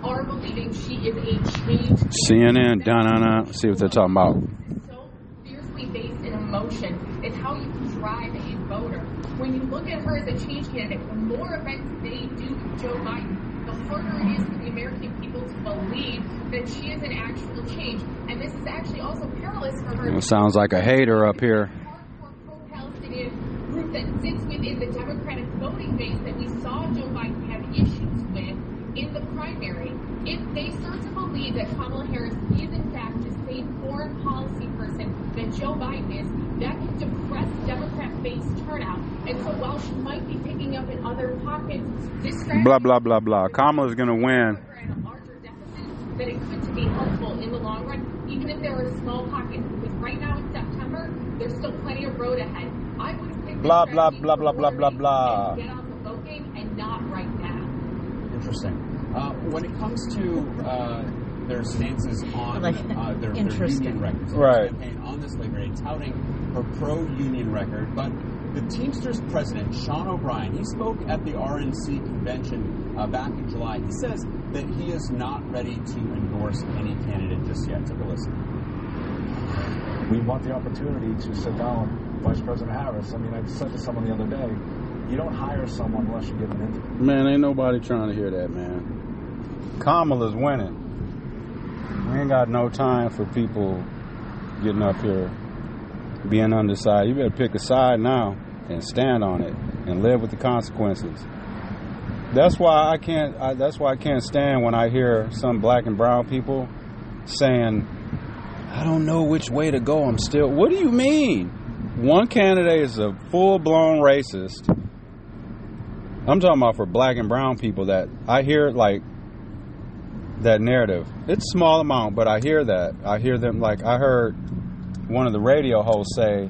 are believing she is a change. CNN, see what they're talking about. So fiercely based in emotion. It's how you drive a voter. When you look at her as a change candidate, the more events they do with Joe Biden, the harder it is for the American people to believe that she is an actual change. And this is actually also perilous for her. It sounds like a hater up here. Hardcore pro-Palestinian group that sits within the Democratic voting base that we saw Joe Biden have issues with in the primary. If they start to believe that Kamala Harris is in fact the same foreign policy person that Joe Biden is, that can depress Democrat base turnout. And so while she might be picking up in other pockets, this strategy blah blah blah blah. Kamala's gonna win. At a larger deficit, that it could be helpful in the long run, even if there are small pockets. Because right now in September, there's still plenty of road ahead. I would have picked blah blah blah blah blah blah blah. Get on the vote game and not right now. Interesting. When it comes to their stances on their union records, right? On this Labor Day, touting her pro-union record, but the Teamsters president, Sean O'Brien, he spoke at the RNC convention back in July. He says that he is not ready to endorse any candidate just yet. Take a listen. We want the opportunity to sit down with Vice President Harris. I mean, I said to someone the other day, you don't hire someone unless you give an interview. Man, ain't nobody trying to hear that, man. Kamala's winning. We ain't got no time for people getting up here being undecided. You better pick a side now and stand on it and live with the consequences. That's why I can't stand when I hear some black and brown people saying, I don't know which way to go. I'm still. What do you mean? One candidate is a full-blown racist. I'm talking about for black and brown people that I hear like that narrative. It's a small amount, but I hear that. I hear them like I heard one of the radio hosts say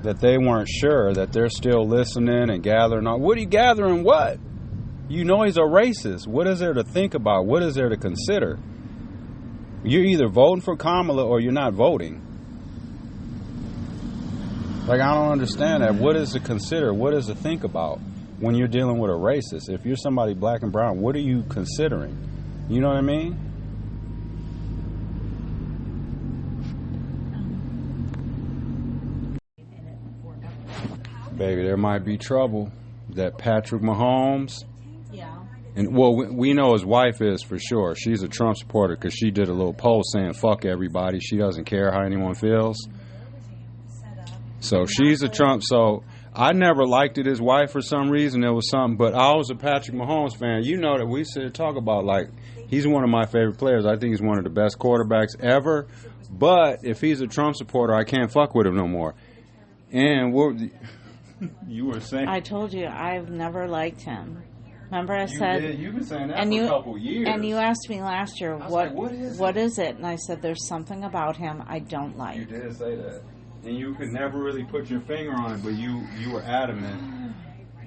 that they weren't sure, that they're still listening and gathering on. What are you gathering? What? You know he's a racist. What is there to think about? What is there to consider? You're either voting for Kamala or you're not voting. Like, I don't understand that. What is to consider? What is to think about when you're dealing with a racist? If you're somebody black and brown, what are you considering? You know what I mean? Baby, there might be trouble. That Patrick Mahomes. Yeah. And well, we know his wife is for sure. She's a Trump supporter because she did a little post saying "fuck everybody." She doesn't care how anyone feels. So she's a Trump. So I never liked it. His wife for some reason there was something. But I was a Patrick Mahomes fan. You know that we sit and talk about like he's one of my favorite players. I think he's one of the best quarterbacks ever. But if he's a Trump supporter, I can't fuck with him no more. And you were saying, I told you I've never liked him. Remember I said you've been saying that for a couple years. And you asked me last year what is it? And I said there's something about him I don't like. You did say that. And you could never really put your finger on it, but you were adamant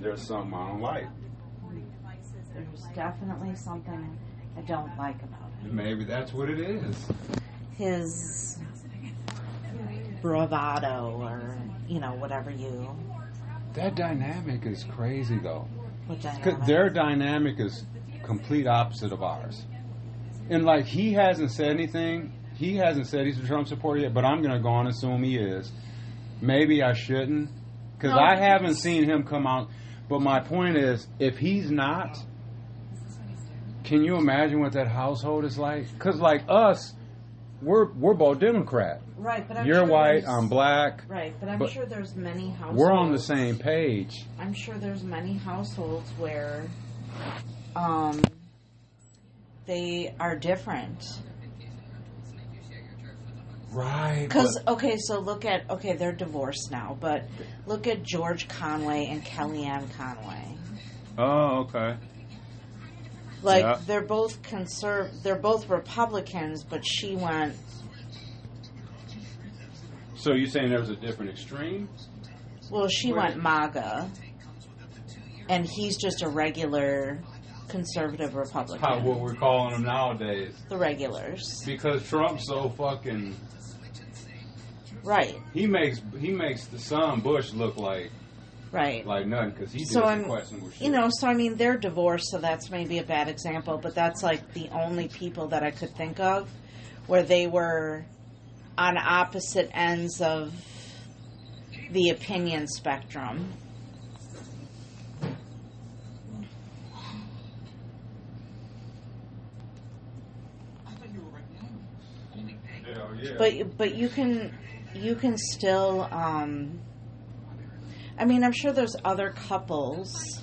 there's something I don't like. There's definitely something I don't like about him. Maybe that's what it is. His bravado or, whatever you... That dynamic is crazy, though. What dynamic? Their dynamic is complete opposite of ours. And, like, he hasn't said anything. He hasn't said he's a Trump supporter yet, but I'm going to go on and assume he is. Maybe I shouldn't, because I haven't seen him come out. But my point is, if he's not, can you imagine what that household is like? Because, like us, we're both Democrat. Right, but you're white, I'm black. Right, but I'm sure there's many households. We're on the same page. I'm sure there's many households where they are different. Right. Because, so they're divorced now, but look at George Conway and Kellyanne Conway. Oh, okay. Like, they're both they're both Republicans, but she went... So you're saying there was a different extreme? Well, she went MAGA, and he's just a regular conservative Republican. What we're calling them nowadays. The regulars. Because Trump's so fucking... Right. He makes the son Bush look like Right. Like nothing, because he did So some questionable shit. you know, so I mean, they're divorced, so that's maybe a bad example, but that's like the only people that I could think of where they were on opposite ends of the opinion spectrum. Hell yeah. But you can still I mean, I'm sure there's other couples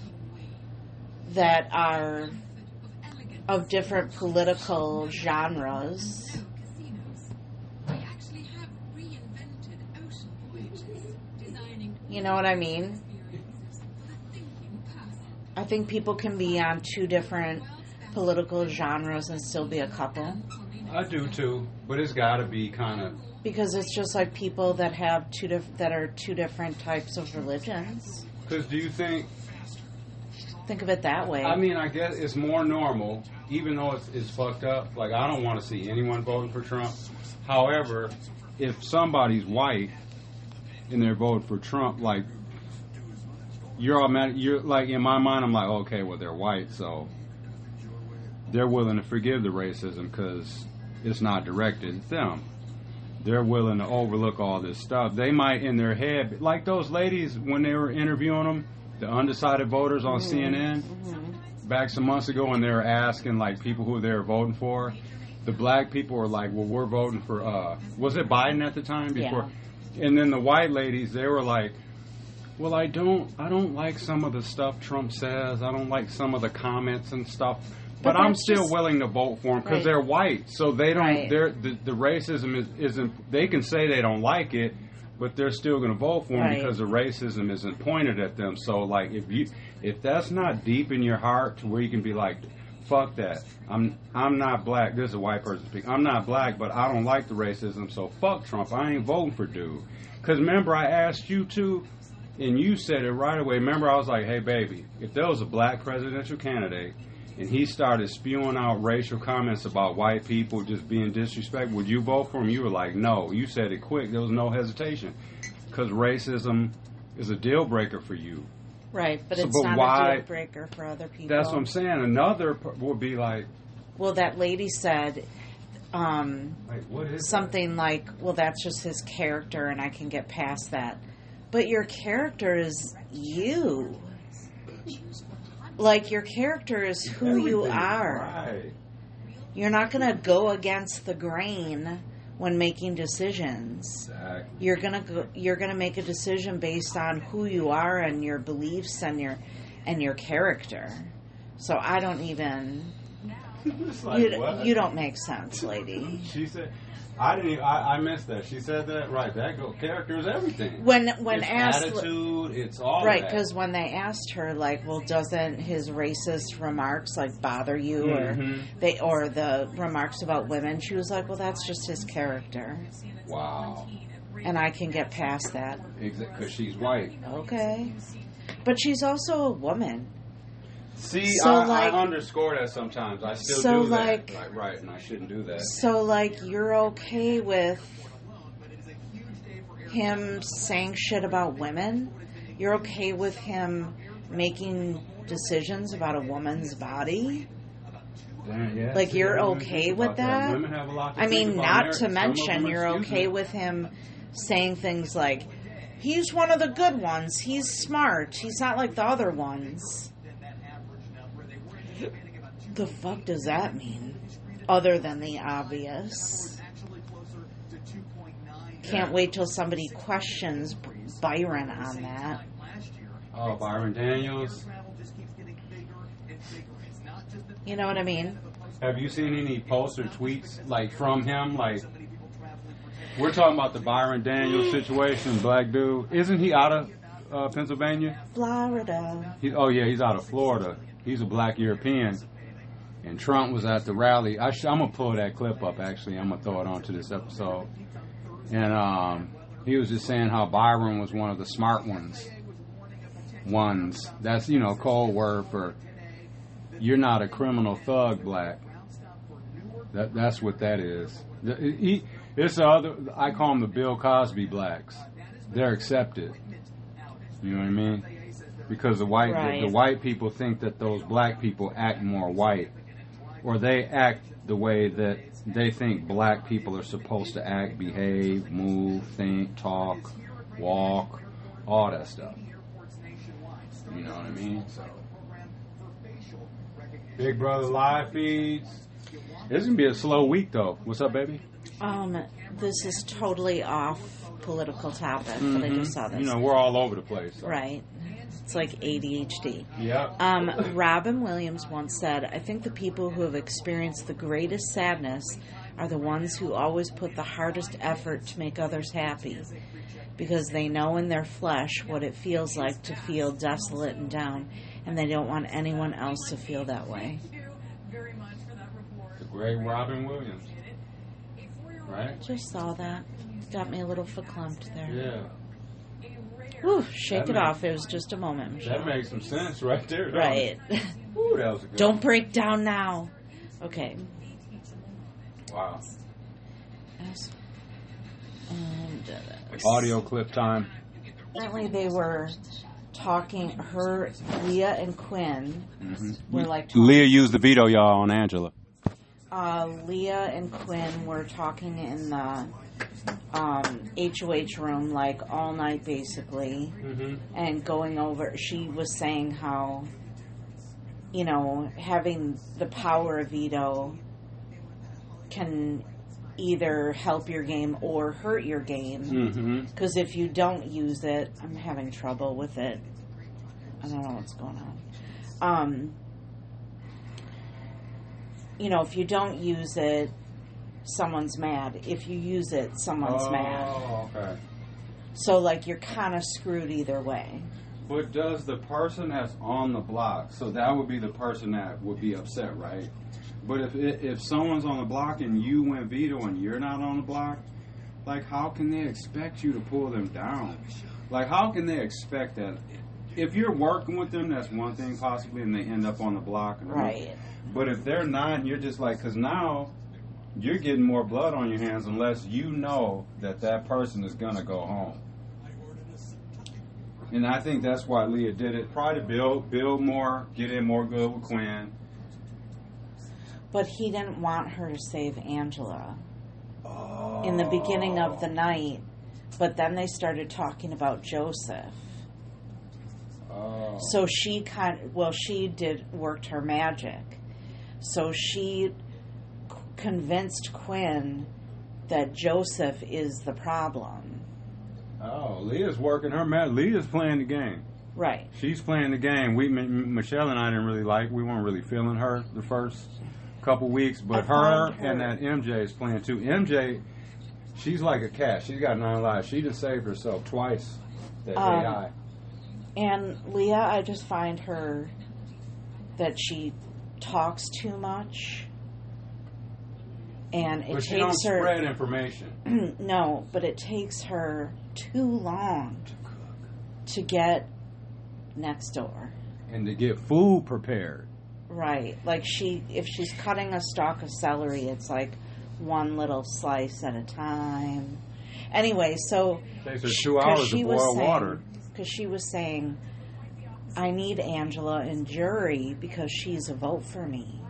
that are of different political genres. You know what I mean? I think people can be on two different political genres and still be a couple. I do too, but it's got to be kind of... Because it's just like people that have that are two different types of religions. Because do you think... Think of it that way. I mean, I guess it's more normal, even though it's fucked up. Like, I don't want to see anyone voting for Trump. However, if somebody's white and they're voting for Trump, like, you're like, in my mind, I'm like, okay, well, they're white, so they're willing to forgive the racism because it's not directed at them. They're willing to overlook all this stuff. They might, in their head, like those ladies when they were interviewing them, the undecided voters on CNN, back some months ago, and they were asking, like, people who they were voting for. The black people were like, well, we're voting for, was it Biden at the time? Before? Yeah. And then the white ladies, they were like, well, I don't like some of the stuff Trump says. I don't like some of the comments and stuff. But I'm still willing to vote for them because they're white. So they don't, the racism isn't, they can say they don't like it, but they're still going to vote for them because the racism isn't pointed at them. So, like, if that's not deep in your heart to where you can be like, fuck that. I'm not black. This is a white person speaking. I'm not black, but I don't like the racism, so fuck Trump. I ain't voting for dude. Because remember, I asked you to, and you said it right away. Remember, I was like, hey, baby, if there was a black presidential candidate and he started spewing out racial comments about white people just being disrespectful, would you vote for him? You were like, no. You said it quick. There was no hesitation. Because racism is a deal breaker for you. Right, but it's not a deal breaker for other people. That's what I'm saying. Another would be like... Well, that lady said what is something like, well, that's just his character and I can get past that. But your character is you. Like, your character is who you are. Right. You're not going to go against the grain when making decisions. Exactly. You're gonna make a decision based on who you are and your beliefs and your character. So I don't even... like, you don't make sense, lady. She said... I missed that. She said that right. That character is everything. When it's asked, attitude, it's all right? That. Because when they asked her, like, well, doesn't his racist remarks like bother you, or the remarks about women? She was like, well, that's just his character. Wow. And I can get past that. Because she's white. Okay, but she's also a woman. See, so I underscore that sometimes. I still do that. Like, right, and I shouldn't do that. So, like, you're okay with him saying shit about women? You're okay with him making decisions about a woman's body? Yeah, like, you're okay with that? Women have a lot to I mean, not to America. mention, you're okay with him saying things like, he's one of the good ones, he's smart, he's not like the other ones. The fuck does that mean? Other than the obvious. Can't wait till somebody questions Byron on that. Oh, Byron Daniels. You know what I mean? Have you seen any posts or tweets, like, from him? Like, we're talking about the Byron Daniels situation, black dude. Isn't he out of Pennsylvania? Florida. He's out of Florida. He's a black European. And Trump was at the rally. I'm going to pull that clip up, actually. I'm going to throw it onto this episode. And he was just saying how Byron was one of the smart ones. That's, code word for you're not a criminal thug black. That's what that is. I call them the Bill Cosby blacks. They're accepted. You know what I mean? because the white people think that those black people act more white, or they act the way that they think black people are supposed to act, behave, move, think, talk, walk, all that stuff. You know what I mean? So, Big Brother live feeds. It's gonna be a slow week though. What's up, baby? This is totally off political topic, but I just saw this. You know, we're all over the place. So. Right. It's like ADHD. Yep. Robin Williams once said, I think the people who have experienced the greatest sadness are the ones who always put the hardest effort to make others happy, because they know in their flesh what it feels like to feel desolate and down, and they don't want anyone else to feel that way. The great Robin Williams. Right? Just saw that. Got me a little verklempt there. Yeah. Whew, shake it off. It was just a moment, Michelle. That makes some sense right there. Right. Ooh, that was a good Don't one. break down now. Okay. Wow. And, Audio clip time. apparently they were talking, Leah and Quinn were like talking. Leah used the veto, y'all, on Angela. Leah and Quinn were talking in the HOH room like all night basically, and going over, she was saying how, you know, having the power of veto can either help your game or hurt your game, because if you don't use it, I'm having trouble with it, I don't know what's going on. You know, if you don't use it, someone's mad. If you use it, someone's mad. Oh, okay. So, like, you're kind of screwed either way. But does the person that's on the block, so that would be the person that would be upset, right? But if someone's on the block and you went veto and you're not on the block, like, how can they expect you to pull them down? Like, how can they expect that? If you're working with them, that's one thing possibly, and they end up on the block. Right. But if they're not, you're just like, because now you're getting more blood on your hands unless you know that that person is going to go home. And I think that's why Leah did it. Probably to build more, get in more good with Quinn. But he didn't want her to save Angela in the beginning of the night. But then they started talking about Joseph. So she worked her magic. So she convinced Quinn that Joseph is the problem. Oh, Leah's working her magic. Leah's playing the game. Right. She's playing the game. Michelle and I didn't really we weren't really feeling her the first couple weeks, but her and that MJ is playing too. MJ, she's like a cat. She's got 9 lives. She just saved herself twice. That AI. And Leah, I just find her that she talks too much, and it she takes don't her spread information. No, but it takes her too long to get next door and to get food prepared. Right, like if she's cutting a stalk of celery, it's like one little slice at a time. Anyway, so it takes her 2 hours to boil water. Because she was saying, I need Angela in jury because she's a vote for me.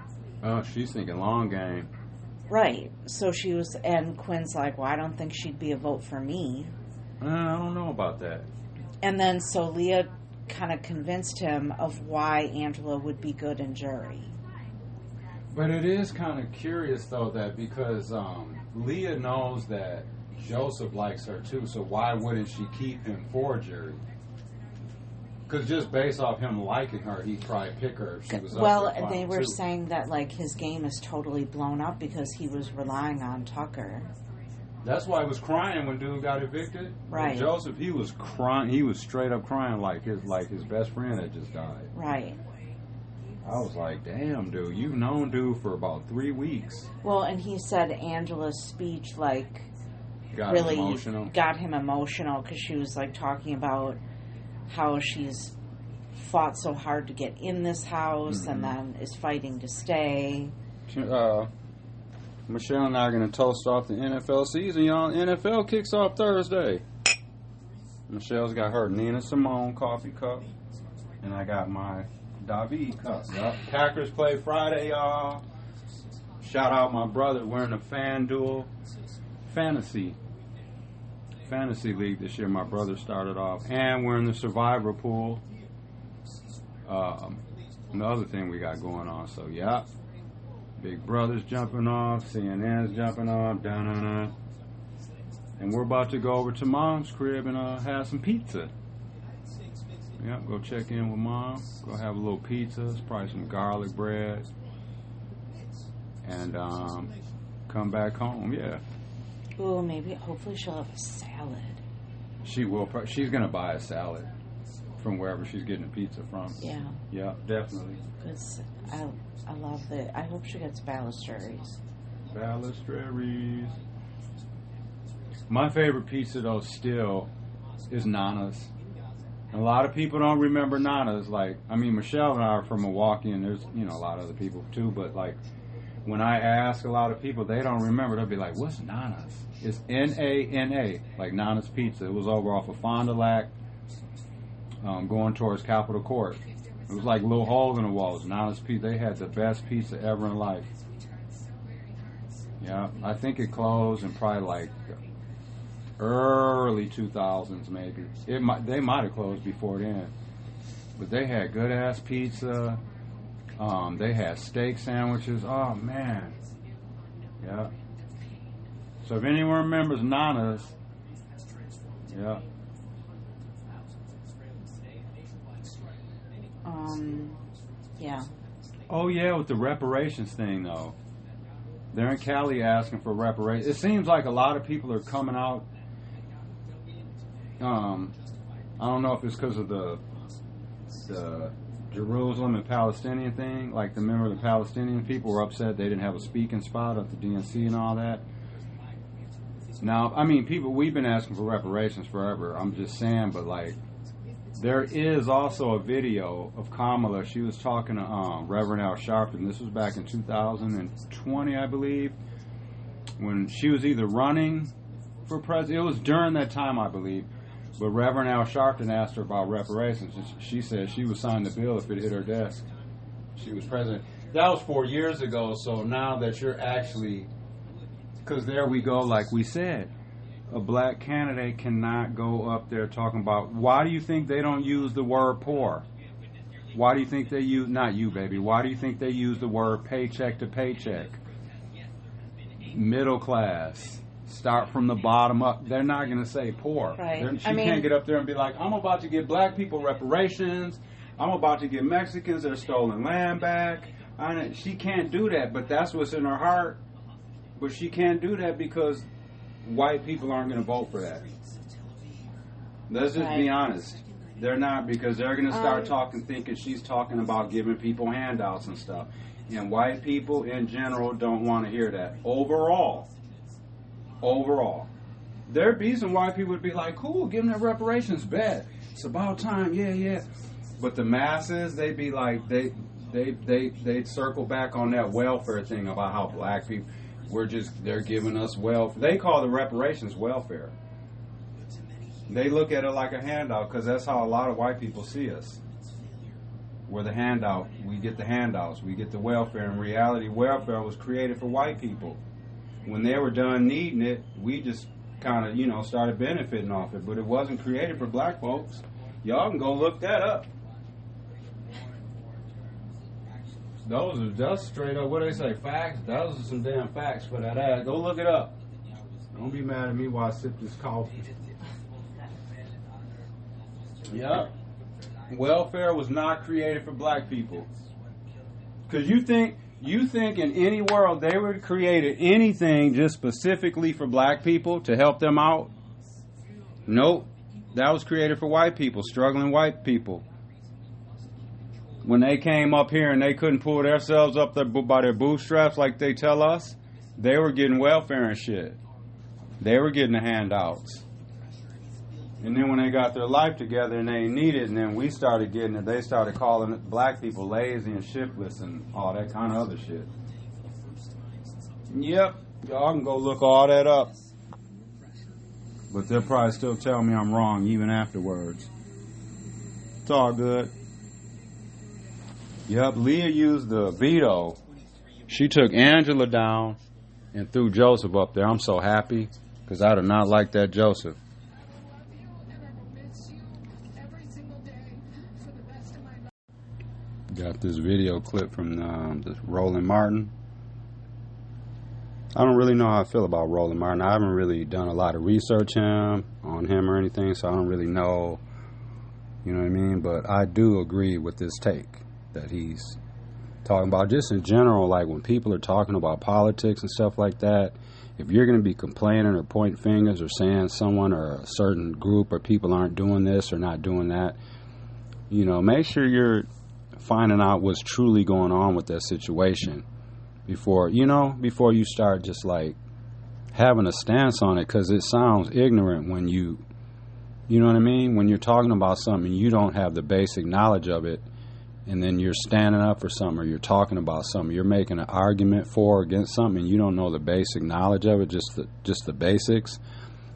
Oh, she's thinking long game. Right. So she was, and Quinn's like, well, I don't think she'd be a vote for me. I don't know about that. And then so Leah kind of convinced him of why Angela would be good in jury. But it is kind of curious, though, that because Leah knows that Joseph likes her, too, so why wouldn't she keep him for jury? Because just based off him liking her, he'd probably pick her if she was up there. They were saying that, like, his game is totally blown up because he was relying on Tucker. That's why he was crying when dude got evicted. Right. And Joseph, he was crying. He was straight up crying like his best friend had just died. Right. I was like, damn, dude, you've known dude for about 3 weeks. Well, and he said Angela's speech, like, got him emotional because she was, like, talking about how she's fought so hard to get in this house and then is fighting to stay. Michelle and I are going to toast off the NFL season, y'all. NFL kicks off Thursday. Michelle's got her Nina Simone coffee cup. And I got my David cup. Yep. Packers play Friday, y'all. Shout out my brother wearing a FanDuel Fantasy League this year. My brother started off. And we're in the Survivor pool. Another thing we got going on. So, yeah. Big Brother's jumping off. CNN's jumping off. Da-na-na. And we're about to go over to Mom's crib and have some pizza. Yep, go check in with Mom. Go have a little pizza. It's probably some garlic bread. And come back home, yeah. Ooh, maybe, hopefully she'll have a salad. She will. She's going to buy a salad from wherever she's getting the pizza from. Yeah. Yeah, definitely. Because I love I hope she gets Ballesteries. Ballesteries. My favorite pizza, though, still is Nana's. And a lot of people don't remember Nana's. Like, I mean, Michelle and I are from Milwaukee, and there's, you know, a lot of other people, too. But, like, when I ask a lot of people, they don't remember. They'll be like, what's Nana's? It's N-A-N-A, like Nana's Pizza. It was over off of Fond du Lac, going towards Capitol Court. It was like little holes in the walls. Nana's Pizza. They had the best pizza ever in life. Yeah, I think it closed in probably like early 2000s, maybe. They might have closed before then. But they had good-ass pizza. They had steak sandwiches. Oh, man. Yeah. So if anyone remembers Nana's, yeah. Yeah. Oh, yeah, with the reparations thing, though. They're in Cali asking for reparations. It seems like a lot of people are coming out. I don't know if it's because of the Jerusalem and Palestinian thing. Like, remember the Palestinian people were upset they didn't have a speaking spot at the DNC and all that. Now, I mean, we've been asking for reparations forever. I'm just saying, but like, there is also a video of Kamala. She was talking to Reverend Al Sharpton. This was back in 2020, I believe, when she was either running for president. It was during that time, I believe. But Reverend Al Sharpton asked her about reparations. And she said she would sign the bill if it hit her desk. She was president. That was 4 years ago. So now that you're actually, because there we go, like we said, a black candidate cannot go up there talking about, why do you think they don't use the word poor? Why do you think they use, not you, baby, why do you think they use the word paycheck to paycheck? Middle class. Start from the bottom up. They're not going to say poor. Right. She can't get up there and be like, I'm about to give black people reparations. I'm about to give Mexicans their stolen land back. She can't do that, but that's what's in her heart. But she can't do that because white people aren't going to vote for that. Let's just be honest. They're not, because they're going to start thinking she's talking about giving people handouts and stuff. And white people in general don't want to hear that. Overall. There'd be some white people would be like, cool, give them their reparations, bet. It's about time, yeah. But the masses, they'd be like, they'd circle back on that welfare thing about how black people, they're giving us welfare. They call the reparations welfare. They look at it like a handout because that's how a lot of white people see us. We're the handout. We get the handouts. We get the welfare. In reality, welfare was created for white people. When they were done needing it, we just kind of, started benefiting off it. But it wasn't created for black folks. Y'all can go look that up. That's straight up, what do they say, facts? Those are some damn facts for that ad. Go look it up. Don't be mad at me while I sip this coffee. Yep. Welfare was not created for black people. Because you think in any world they would have created anything just specifically for black people to help them out? Nope. That was created for white people, struggling white people. When they came up here and they couldn't pull themselves up by their bootstraps like they tell us, they were getting welfare and shit. They were getting the handouts. And then when they got their life together and they needed it, and then we started getting it, they started calling black people lazy and shiftless and all that kind of other shit. Yep, y'all can go look all that up. But they'll probably still tell me I'm wrong even afterwards. It's all good. Yep, Leah used the veto. She took Angela down and threw Joseph up there. I'm so happy because I do not like that Joseph. Got this video clip from this Roland Martin. I don't really know how I feel about Roland Martin. I haven't really done a lot of research on him or anything, so I don't really know, you know what I mean? But I do agree with this take that he's talking about. Just in general, like when people are talking about politics and stuff like that, if you're going to be complaining or pointing fingers or saying someone or a certain group or people aren't doing this or not doing that, you know, make sure you're finding out what's truly going on with that situation before you start just like having a stance on it, because it sounds ignorant when you know what I mean, when you're talking about something and you don't have the basic knowledge of it, and then you're standing up for something or you're talking about something, you're making an argument for or against something and you don't know the basic knowledge of it, just the basics.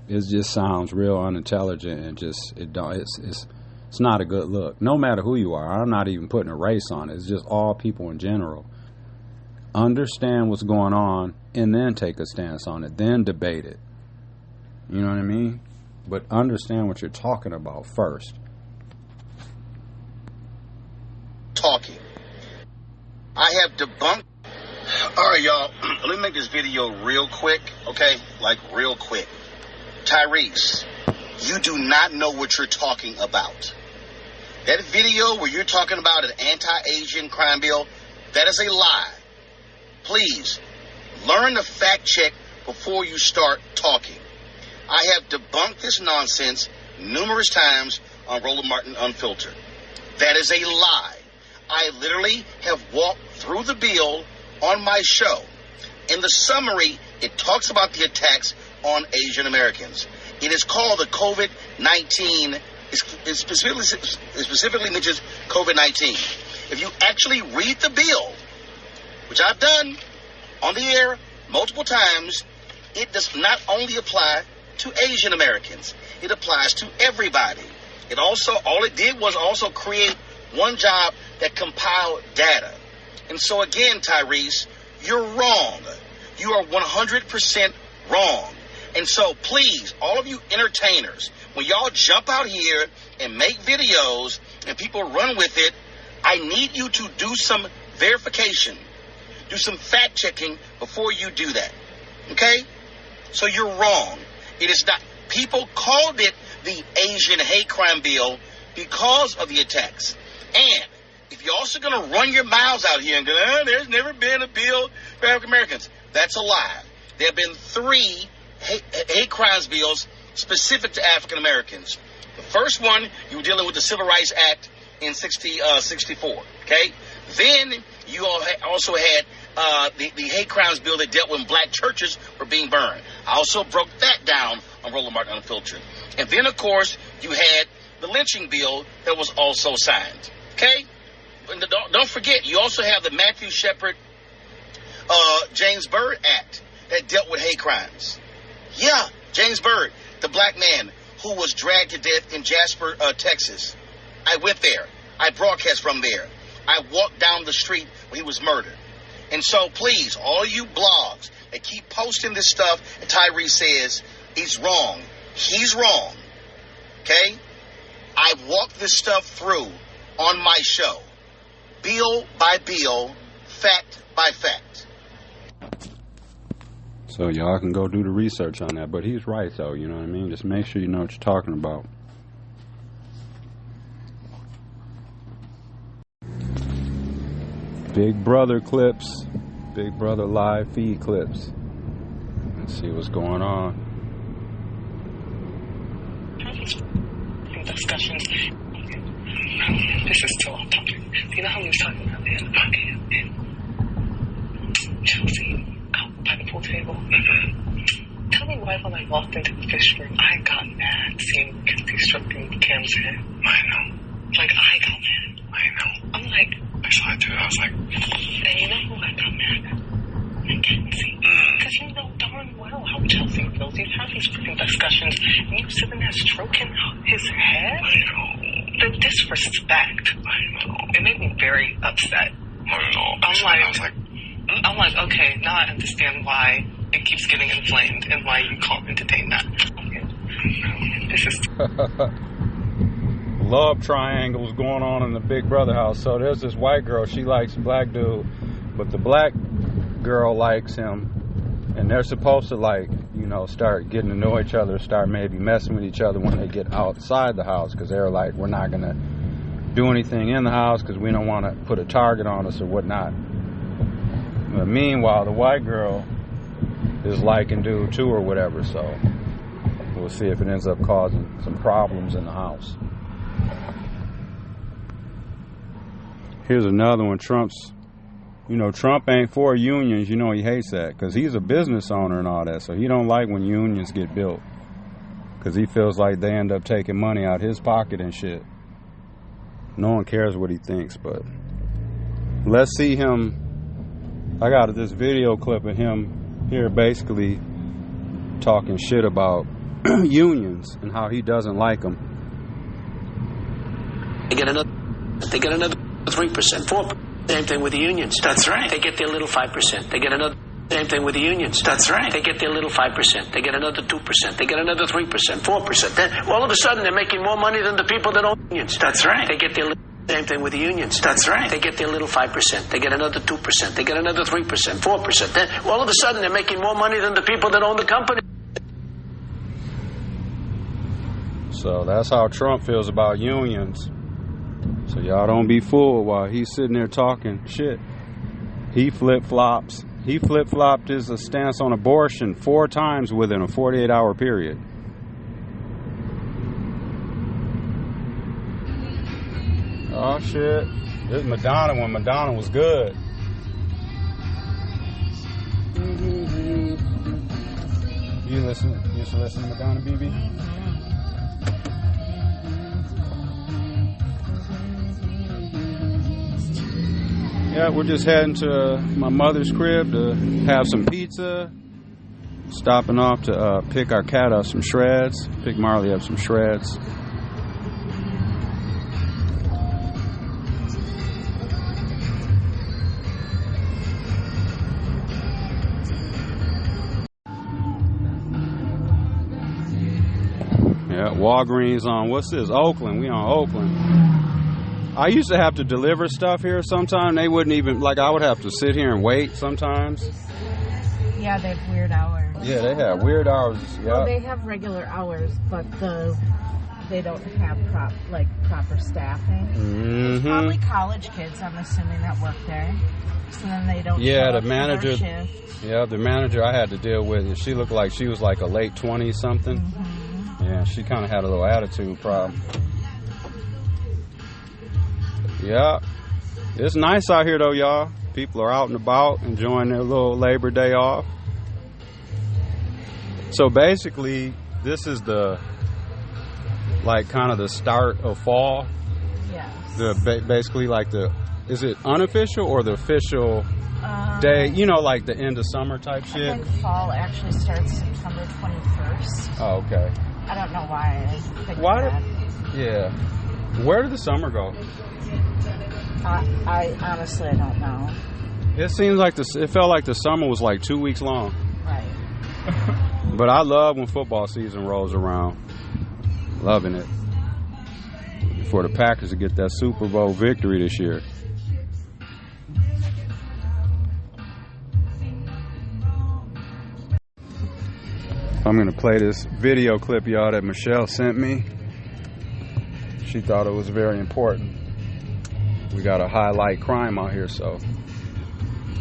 It just sounds real unintelligent and it's not a good look, no matter who you are. I'm not even putting a race on it. It's just all people in general. Understand what's going on and then take a stance on it, then debate it. You know what I mean? But understand what you're talking about first. Talking. I have debunked. All right, y'all. Let me make this video real quick, okay? Like real quick. Tyrese, you do not know what you're talking about. That video where you're talking about an anti-Asian crime bill, that is a lie. Please, learn to fact check before you start talking. I have debunked this nonsense numerous times on Roland Martin Unfiltered. That is a lie. I literally have walked through the bill on my show. In the summary, it talks about the attacks on Asian Americans. It is called the COVID-19. It specifically mentions COVID-19. If you actually read the bill, which I've done on the air multiple times, it does not only apply to Asian Americans. It applies to everybody. All it did was also create one job that compiled data. And so again, Tyrese, you're wrong. You are 100% wrong. And so please, all of you entertainers, when y'all jump out here and make videos and people run with it, I need you to do some verification. Do some fact checking before you do that. Okay? So you're wrong. It is not. People called it the Asian hate crime bill because of the attacks. And if you're also going to run your mouths out here and go, there's never been a bill for African Americans, that's a lie. There have been 3 hate crimes bills specific to African Americans. The first one, you were dealing with the Civil Rights Act in 64. Okay? Then you also had the hate crimes bill that dealt with black churches were being burned. I also broke that down on Roland Martin Unfiltered. And then, of course, you had the lynching bill that was also signed. Okay? And don't forget, you also have the Matthew Shepard, James Byrd Act that dealt with hate crimes. Yeah, James Byrd, the black man who was dragged to death in Jasper, Texas. I went there. I broadcast from there. I walked down the street when he was murdered. And so, please, all you blogs that keep posting this stuff, and Tyrese says he's wrong. He's wrong. Okay? I walked this stuff through on my show. Bill by bill, fact by fact. So y'all can go do the research on that. But he's right, though. You know what I mean? Just make sure you know what you're talking about. Big Brother clips. Big Brother live feed clips. Let's see what's going on. Discussions. This is still on topic. You know how we was talking about the other podcast and Chelsea by the pool table? Mm-hmm. Tell me why when I walked into the fish room, I got mad seeing Kelsey stroking Cam's head. I know. Like, I got mad. I know. I'm like, I saw it too. I was like, and you know who I got mad at? Mackenzie. Because you know darn well how Chelsea feels. You have these freaking discussions, and you sitting there stroking his head. I know. the disrespect, it made me very upset. I'm like, okay, now I understand why it keeps getting inflamed and why you can't entertain that. This is love triangles going on in the Big Brother house. So there's this white girl, she likes a black dude, but the black girl likes him, and they're supposed to, like, you know, start getting to know each other, start maybe messing with each other when they get outside the house, because they're like, we're not gonna do anything in the house because we don't want to put a target on us or whatnot. But meanwhile, the white girl is liking dude too or whatever, so we'll see if it ends up causing some problems in the house. Here's another one. Trump ain't for unions. You know, he hates that because he's a business owner and all that, so he don't like when unions get built because he feels like they end up taking money out his pocket and shit. No one cares what he thinks, but let's see him. I got this video clip of him here basically talking shit about unions and how he doesn't like them. They get another 3%, 4%. Same thing with the unions. That's right. They get their little 5%. They get another. Same thing with the unions. That's right. They get their little 5%. They get another 2%. They get another 3%, 4%. Then all of a sudden they're making more money than the people that own unions. That's right. They get their same thing with the unions. That's right. They get their little 5%. They get another 2%. They get another 3%, 4%. Then all of a sudden they're making more money than the people that own the company. So that's how Trump feels about unions. So y'all don't be fooled while he's sitting there talking shit. He flip-flops. He flip-flopped his stance on abortion 4 times within a 48-hour period. Oh shit. This is Madonna when Madonna was good. You used to listen to Madonna, BB? Yeah, we're just heading to my mother's crib to have some pizza. Stopping off to pick our cat up some shreds. Pick Marley up some shreds. Yeah, Walgreens on, what's this? Oakland. We on Oakland. I used to have to deliver stuff here sometime. They wouldn't even, like, I would have to sit here and wait sometimes. Yeah, they have weird hours. Yeah, they have weird hours. Yeah. Well, they have regular hours, but they don't have proper staffing. Mm-hmm. It's probably college kids, I'm assuming, that work there. So then they don't. Yeah, the manager. Yeah, the manager I had to deal with, she looked like she was like a late 20 something. Mm-hmm. Yeah, she kind of had a little attitude problem. Yeah, it's nice out here though, y'all. People are out and about enjoying their little Labor Day off. So basically, this is the, like, kind of the start of fall. Yes. Basically, like is it unofficial or the official day? You know, like the end of summer type shit. I think fall actually starts September 21st. Oh, okay. I don't know why I think that. Yeah. Where did the summer go? I honestly don't know. It seems like it felt like the summer was like 2 weeks long. Right. But I love when football season rolls around. Loving it. For the Packers to get that Super Bowl victory this year. I'm going to play this video clip, y'all, that Michelle sent me. She thought it was very important. We got to highlight crime out here, so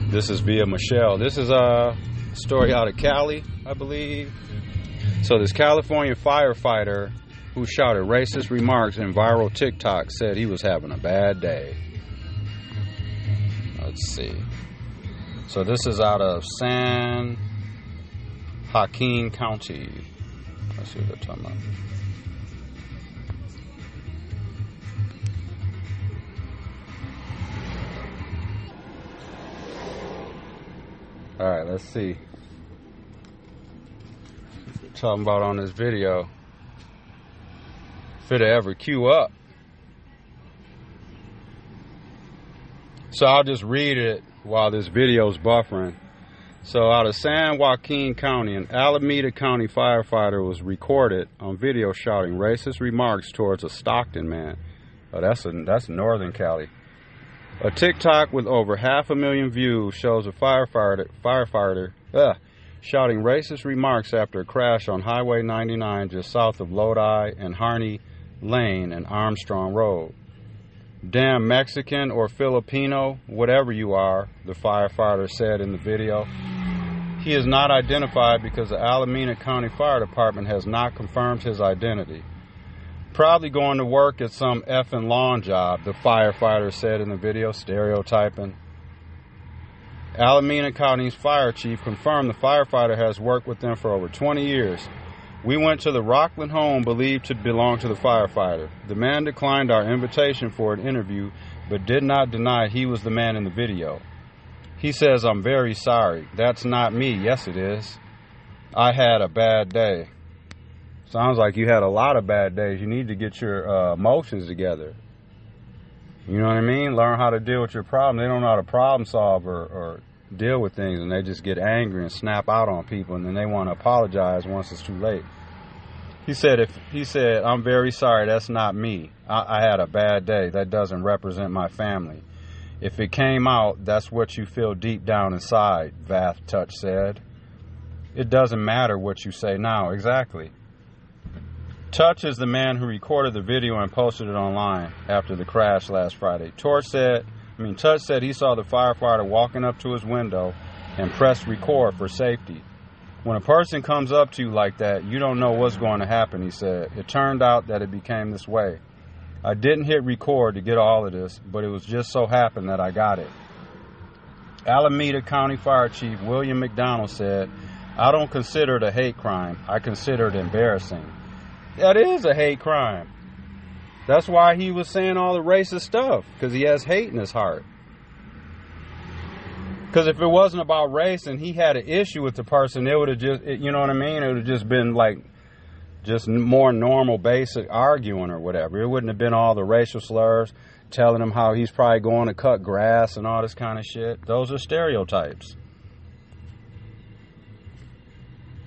this is via Michelle. This is a story out of Cali, I believe. So this California firefighter who shouted racist remarks in viral TikTok said he was having a bad day. Let's see. So this is out of San Joaquin County. Let's see what they're talking about. All right, let's see. Talking about on this video. If it ever queue up. So I'll just read it while this video's buffering. So out of San Joaquin County, an Alameda County firefighter was recorded on video shouting racist remarks towards a Stockton man. Oh, that's Northern Cali. A TikTok with over 500,000 views shows a firefighter shouting racist remarks after a crash on Highway 99 just south of Lodi and Harney Lane and Armstrong Road. Damn Mexican or Filipino, whatever you are, the firefighter said in the video. He is not identified because the Alameda County Fire Department has not confirmed his identity. Probably going to work at some effing lawn job, the firefighter said in the video, stereotyping. Alameda County's fire chief confirmed the firefighter has worked with them for over 20 years. We went to the Rockland home believed to belong to the firefighter. The man declined our invitation for an interview, but did not deny he was the man in the video. He says, "I'm very sorry. That's not me." Yes, it is. I had a bad day. Sounds like you had a lot of bad days. You need to get your emotions together. You know what I mean? Learn how to deal with your problem. They don't know how to problem solve or deal with things, and they just get angry and snap out on people, and then they want to apologize once it's too late. He said, "I'm very sorry. That's not me. I had a bad day. That doesn't represent my family. If it came out, that's what you feel deep down inside," Vath Touch said. It doesn't matter what you say now. Exactly. Touch is the man who recorded the video and posted it online after the crash last Friday. Touch said he saw the firefighter walking up to his window and pressed record for safety. When a person comes up to you like that, you don't know what's going to happen, he said. It turned out that it became this way. I didn't hit record to get all of this, but it was just so happened that I got it. Alameda County Fire Chief William McDonald said, "I don't consider it a hate crime. I consider it embarrassing." That is a hate crime. That's why he was saying all the racist stuff, because he has hate in his heart. Because if it wasn't about race and he had an issue with the person, it would have just, you know what I mean? It would have just been like, just more normal, basic arguing or whatever. It wouldn't have been all the racial slurs, telling him how he's probably going to cut grass and all this kind of shit. Those are stereotypes.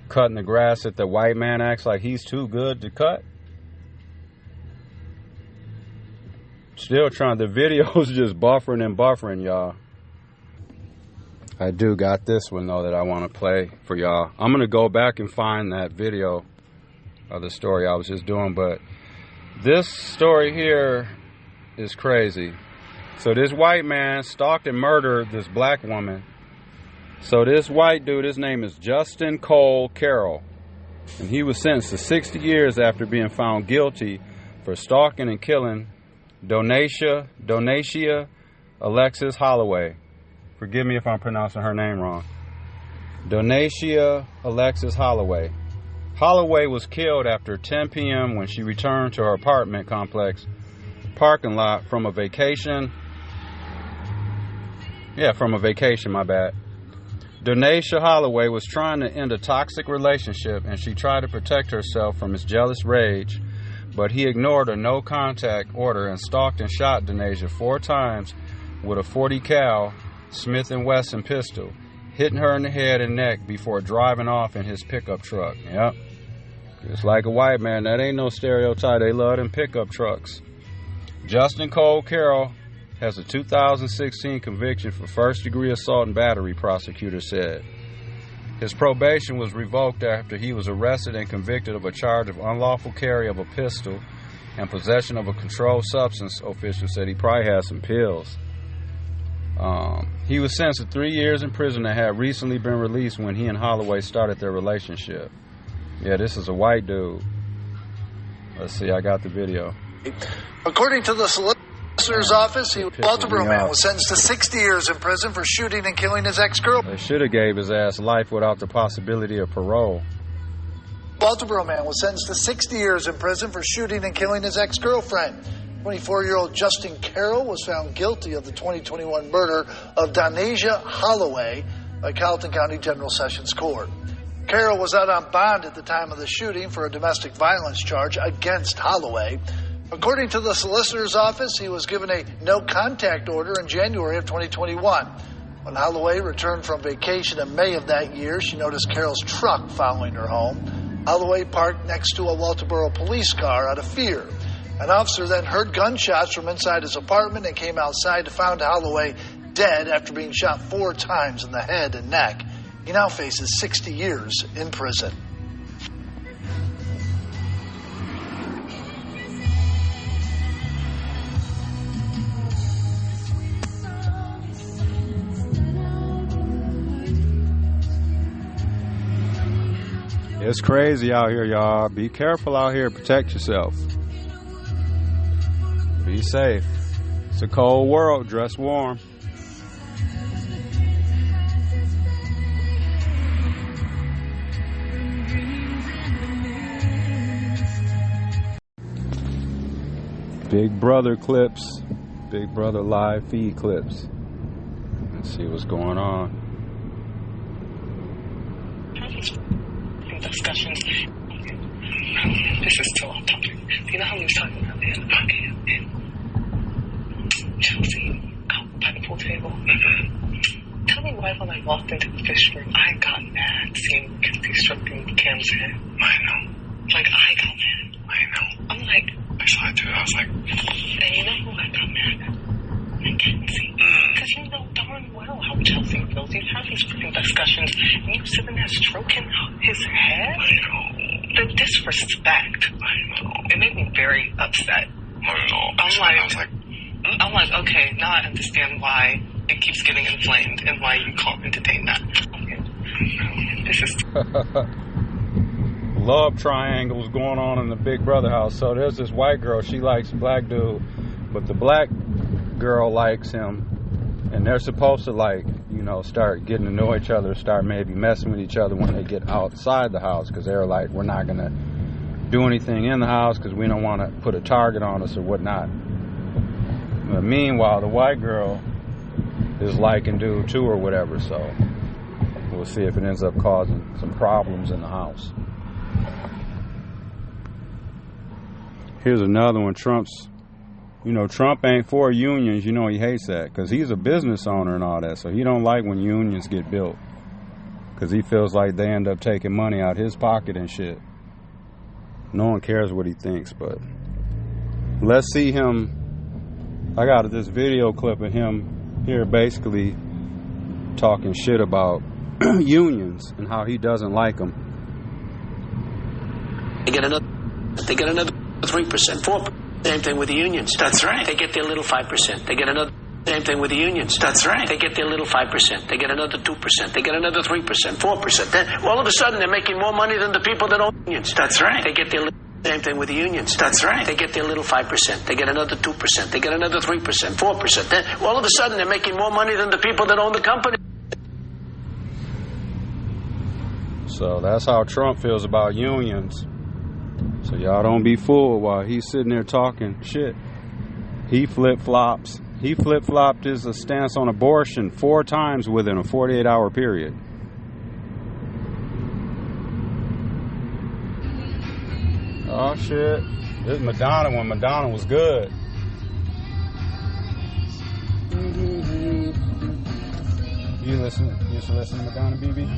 Cutting the grass that the white man acts like he's too good to cut. Still trying, the video's just buffering, y'all. I do got this one, though, that I want to play for y'all. I'm going to go back and find that video of the story I was just doing, but this story here is crazy. So this white man stalked and murdered this black woman. So this white dude, his name is Justin Cole Carroll, and he was sentenced to 60 years after being found guilty for stalking and killing Donacia Alexis Holloway. Forgive me if I'm pronouncing her name wrong. Donacia Alexis Holloway. Holloway was killed after 10 p.m. when she returned to her apartment complex parking lot from a vacation. My bad. Donacia Holloway was trying to end a toxic relationship, and she tried to protect herself from his jealous rage, but he ignored a no-contact order and stalked and shot Donacia 4 times with a .40 cal Smith & Wesson pistol, hitting her in the head and neck before driving off in his pickup truck. Yep. Just like a white man, that ain't no stereotype. They love them pickup trucks. Justin Cole Carroll has a 2016 conviction for first-degree assault and battery, prosecutors said. His probation was revoked after he was arrested and convicted of a charge of unlawful carry of a pistol and possession of a controlled substance, officials said. He probably had some pills. He was sentenced to 3 years in prison and had recently been released when he and Holloway started their relationship. Yeah, this is a white dude. Let's see, I got the video. According to the solicitor's office, a Baltimore man was sentenced to 60 years in prison for shooting and killing his ex-girlfriend. They should have gave his ass life without the possibility of parole. Baltimore man was sentenced to 60 years in prison for shooting and killing his ex-girlfriend. 24-year-old Justin Carroll was found guilty of the 2021 murder of Donacia Holloway by Carleton County General Sessions Court. Carroll was out on bond at the time of the shooting for a domestic violence charge against Holloway. According to the solicitor's office, he was given a no-contact order in January of 2021. When Holloway returned from vacation in May of that year, she noticed Carroll's truck following her home. Holloway parked next to a Walterboro police car out of fear. An officer then heard gunshots from inside his apartment and came outside to find Holloway dead after being shot 4 times in the head and neck. He now faces 60 years in prison. It's crazy out here, y'all. Be careful out here. Protect yourself. Be safe. It's a cold world. Dress warm. Big Brother clips. Big Brother live feed clips. Let's see what's going on. Discussions. This is still off topic. You know how we was talking about the other pocket and Chelsea by the pool table? Tell me why when I walked into the fish room, I got mad seeing Kelsey stroking Cam's head. I know. Like, I got mad. I know. I'm like, I saw it too. I was like, and you know who I got mad at? Mackenzie. Because you know darn well how Chelsea feels. You have these freaking discussions, and you sitting there stroking his head? I know. The disrespect. I know. It made me very upset. I know. I'm like, okay, now I understand why it keeps getting inflamed and why you can't entertain that. This is... Love triangles going on in the Big Brother house. So there's this white girl, she likes a black dude, but the black girl likes him, and they're supposed to, like, you know, start getting to know each other, start maybe messing with each other when they get outside the house, because they're like, we're not gonna do anything in the house because we don't want to put a target on us or whatnot. But meanwhile, the white girl is liking dude too or whatever, so we'll see if it ends up causing some problems in the house. Here's another one. Trump ain't for unions. You know he hates that because he's a business owner and all that. So he don't like when unions get built because he feels like they end up taking money out his pocket and shit. No one cares what he thinks, but let's see him. I got this video clip of him here basically talking shit about unions and how he doesn't like them. They get another 3%, 4%. Same thing with the unions. That's right. They get their little 5%. They get another. Same thing with the unions. That's right. They get their little 5%. They get another 2%. They get another 3%, 4%. Then all of a sudden they're making more money than the people that own unions. That's right. They get their same thing with the unions. That's right. They get their little 5%. They get another 2%. They get another 3%, 4%. Then all of a sudden they're making more money than the people that own the company. So that's how Trump feels about unions. So y'all don't be fooled while he's sitting there talking shit. He flip-flops. He flip-flopped his stance on abortion 4 times within a 48-hour period. Oh shit. This is Madonna when Madonna was good. You used to listen to Madonna, BB?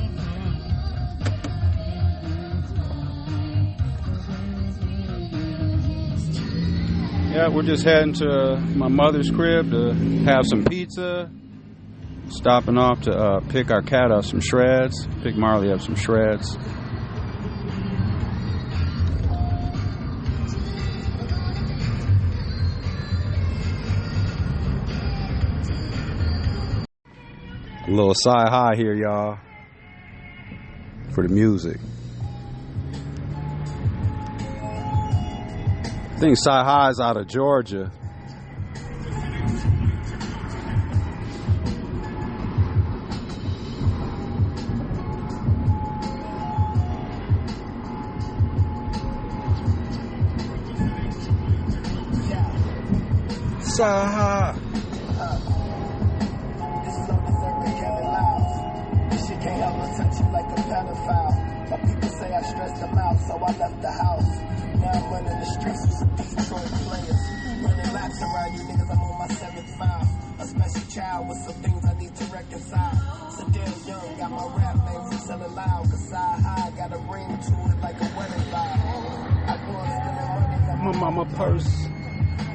Yeah, we're just heading to my mother's crib to have some pizza. Stopping off to pick our cat up some shreds. Pick Marley up some shreds. A little side high here, y'all, for the music. I think Sci High is out of Georgia. Sci High. This is on the circuit, can't allow. This shit can't help but touch you like a pedophile. My people say I stressed them out, so I left the house. Now I'm running the streets with some Detroit players. Running laps around you niggas, I'm on my 7th mile. A special child with some things I need to reconcile. So damn young, got my rap name from selling loud. Cause I high, got a ring to it like a wedding vow. I grew up spending money on My mama purse.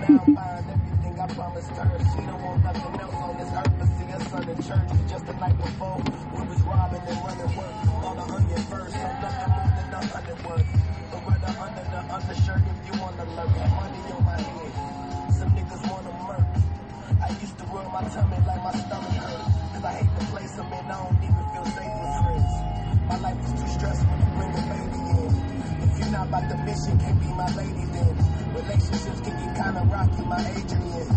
Now I'm buying everything I promised her. She don't want nothing else on this earth but see her son in church. Just the night before, we was robbing and running work. All the onion first, so nothing more than 100 worth. But rather under the undershirt if you wanna lurk. Money on my head, some niggas wanna murk. I used to rub my tummy like my stomach hurt. Cause I hate the place I'm in, I don't even feel safe with friends. My life is too stressful to bring a baby in. If you're not about the mission, can't be my lady then. Relationships can get kinda rocky, my Adrian.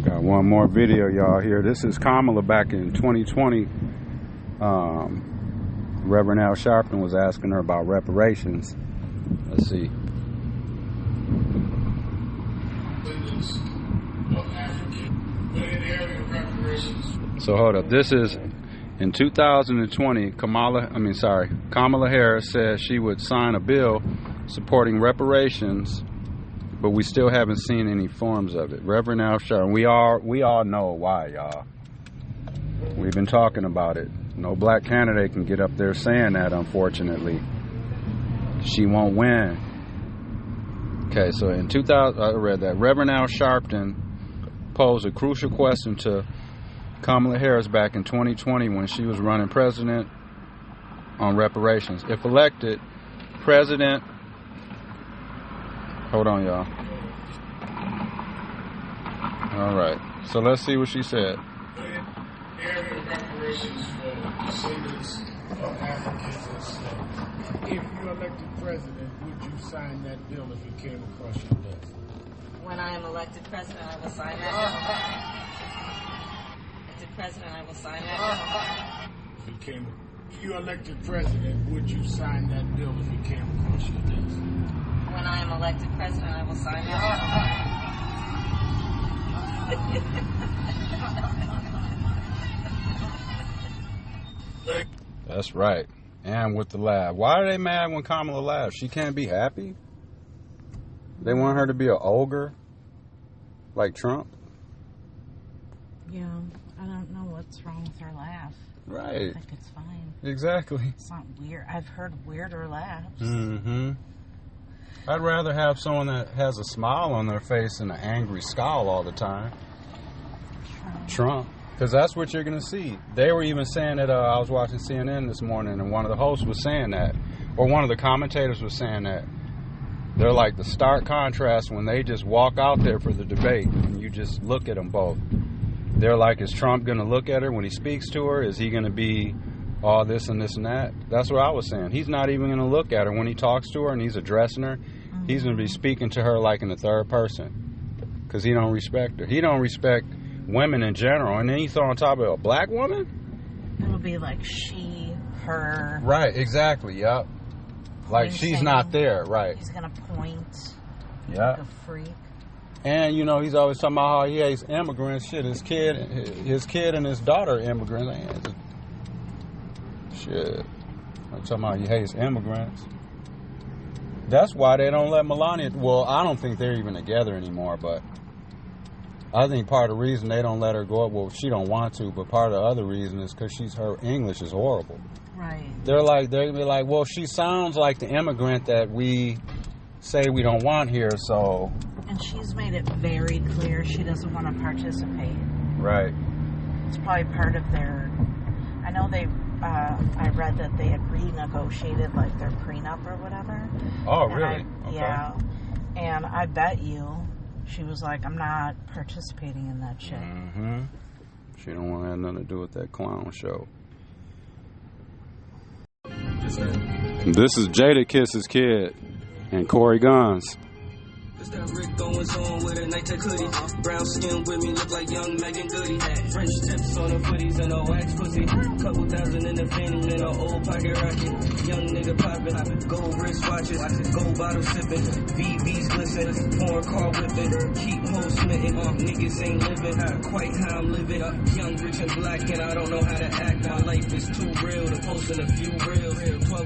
Got one more video, y'all, here. This is Kamala back in 2020. Reverend Al Sharpton was asking her about reparations. Let's see. So hold up. This is in 2020. Kamala Harris said she would sign a bill supporting reparations, but we still haven't seen any forms of it. Reverend Al Sharpton, we all know why, y'all. We've been talking about it. No black candidate can get up there saying that, unfortunately. She won't win. Okay, so in 2000, I read that. Reverend Al Sharpton posed a crucial question to Kamala Harris back in 2020 when she was running president on reparations. If elected, President... Hold on, y'all. All right. So let's see what she said. Area reparations for descendants of Africans and slaves. If you elected president, would you sign that bill if it came across your desk? When I am elected president, I will sign that bill. Elected president, I will sign that bill. If you elected president, would you sign that bill if it came across your desk? When I am elected president, I will sign that bill. That's right. And with the laugh. Why are they mad when Kamala laughs? She can't be happy? They want her to be an ogre? Like Trump? Yeah, I don't know what's wrong with her laugh. Right. I think it's fine. Exactly. It's not weird. I've heard weirder laughs. Mm-hmm. I'd rather have someone that has a smile on their face and an angry scowl all the time. Trump. Because that's what you're going to see. They were even saying that, I was watching CNN this morning, and one of the hosts was saying that, or one of the commentators was saying that, they're like the stark contrast when they just walk out there for the debate, and you just look at them both. They're like, is Trump going to look at her when he speaks to her? Is he going to be all this and this and that? That's what I was saying. He's not even going to look at her when he talks to her and he's addressing her. Mm-hmm. He's going to be speaking to her like in the third person, because he don't respect her. He don't respect women in general, and then you throw on top of it a black woman? It'll be like she, her. Right, exactly, yep. Like she's not there, right. He's going to point like a freak. And, you know, he's always talking about how he hates immigrants. Shit, his kid and his daughter are immigrants. Shit. I'm talking about he hates immigrants. That's why they don't let Melania... Well, I don't think they're even together anymore, but... I think part of the reason they don't let her go up, well, she don't want to, but part of the other reason is because her English is horrible. Right. They're gonna be like, well, she sounds like the immigrant that we say we don't want here, so. And she's made it very clear she doesn't want to participate. Right. It's probably part of their. I know they. I read that they had renegotiated like their prenup or whatever. Oh, really? Okay. Yeah. And I bet you. She was like, I'm not participating in that shit. Mm-hmm. She don't want to have nothing to do with that clown show. This is Jada Kiss's kid and Corey Guns. It's that Rick goings on with a night-tech hoodie. Brown skin with me look like young Megan Goody. French tips on the footies and a wax pussy. Couple thousand in the fanny and an old pocket rocket. Young nigga poppin', gold wrist watches, gold bottle sippin', VVs glisten, porn car whippin', keep hoes smitten. Niggas ain't living quite how I'm living. Young, rich and black and I don't know how to act. My life is too real to post in a few reels.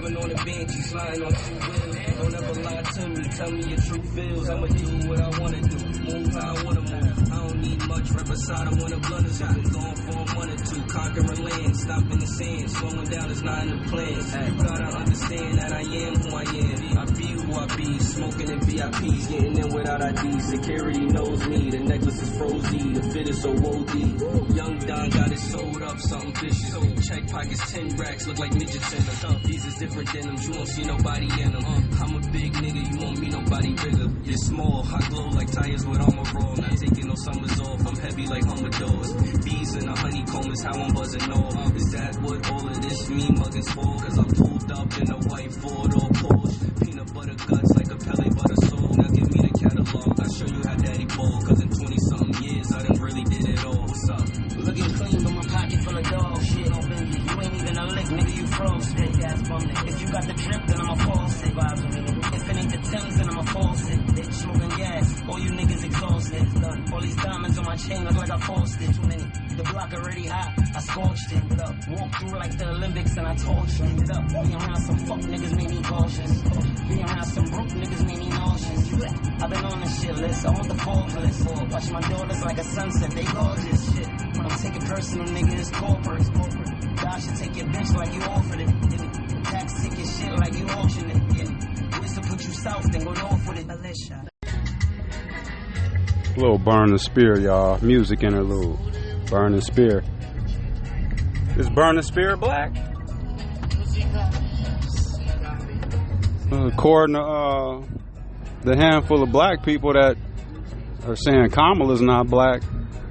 Sipping on a bench, you sliding on 2 wheels. Don't ever lie to me, tell me your true feels. I'ma do what I wanna do, move how I wanna move. I don't need much, right beside I wanna blunt is out. Going for 1 or 2, conquering land, stop in the sand. Slowing down is not in the plans. You gotta understand that I am who I am. I be who I be, smoking in VIPs, getting in without ID. Security knows me, the necklace is frozy, the fit is so OD. Young Don got it sold up, something vicious. Check pockets, 10 racks, look like midgets in them. These is different denims, you won't see nobody in them. I'm a big nigga, you won't meet nobody bigger. You're small, I glow like tires with armor roll. Not taking no summers off, I'm heavy like humidors. Bees in a honeycomb is how I'm buzzing off. Is that what all of this me muggins for? Cause I'm pulled up in a white Ford or Porsche. Peanut butter guts like a Pele butter soul. Now give me the catalog, I'll show you how daddy ball. Cause in 20-something years, I done really did it all. What's up? Looking clean, but my pocket full of dog shit. No Benji, you ain't even a lick, nigga, you froze. Big ass bum nigga. If you got the drip, then I'ma false it. Vibes with me. If it ain't the Timbs, then I'ma false it. Bitch, smoking gas, all you niggas exhausted. All these diamonds on my chain look like I forced it. Too many. The block already hot, I scorched it. Walk through like the Olympics and I torched it. Being around some fuck niggas made me cautious. Being around some broke niggas made me nauseous. I've been on this shit list, I want the Forbes list. Watch my daughters like a sunset, they gorgeous shit. When I'm taking personal, nigga, it's corporate. God should take your bitch like you offered it. Tax ticket shit like you auctioned it. Ways to put you south, then go north with it. Alicia. Little Burn the Spear, y'all. Music interlude. Burn the Spear. Is Burn the Spear black? According to the handful of black people that are saying Kamala's not black,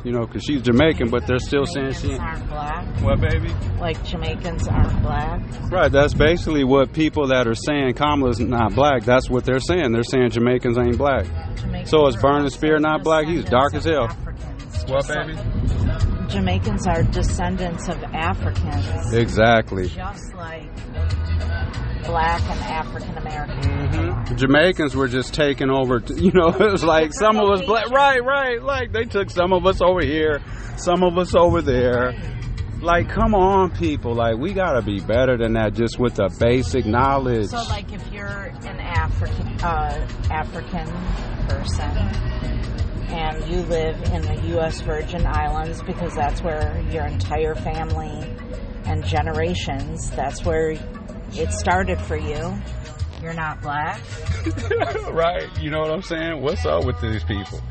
you know, because she's Jamaican, but they're still saying she aren't black. What, baby? Like Jamaicans aren't black. Right, that's basically what people that are saying Kamala's not black, that's what they're saying. They're saying Jamaicans ain't black. So is Burn the Spear not black? He's dark as hell. What, baby? Jamaicans are descendants of Africans. Exactly. Just like black and African Americans. Mm-hmm. Jamaicans were just taken over, you know, it was like some of us black, right, like they took some of us over here, some of us over there. Like, come on, people, like, we gotta be better than that just with the basic knowledge. So, like, if you're an African person and you live in the U.S. Virgin Islands because that's where your entire family and generations, that's where it started for you, you're not black. Right, you know what I'm saying? What's up with these people?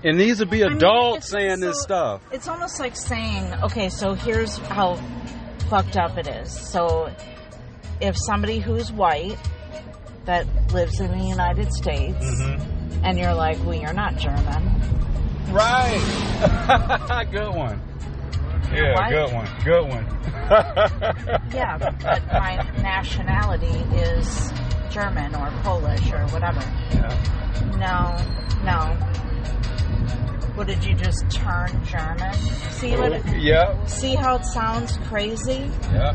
And these would be adults saying this stuff. It's almost like saying, okay, so here's how fucked up it is. So if somebody who's white that lives in the United States, and you're like, well, you're not German. Right. Good one. Yeah, white. good one. Yeah, but my nationality is German or Polish or whatever. Yeah. No. What, did you just turn German? See what? Yeah. See how it sounds crazy? Yeah.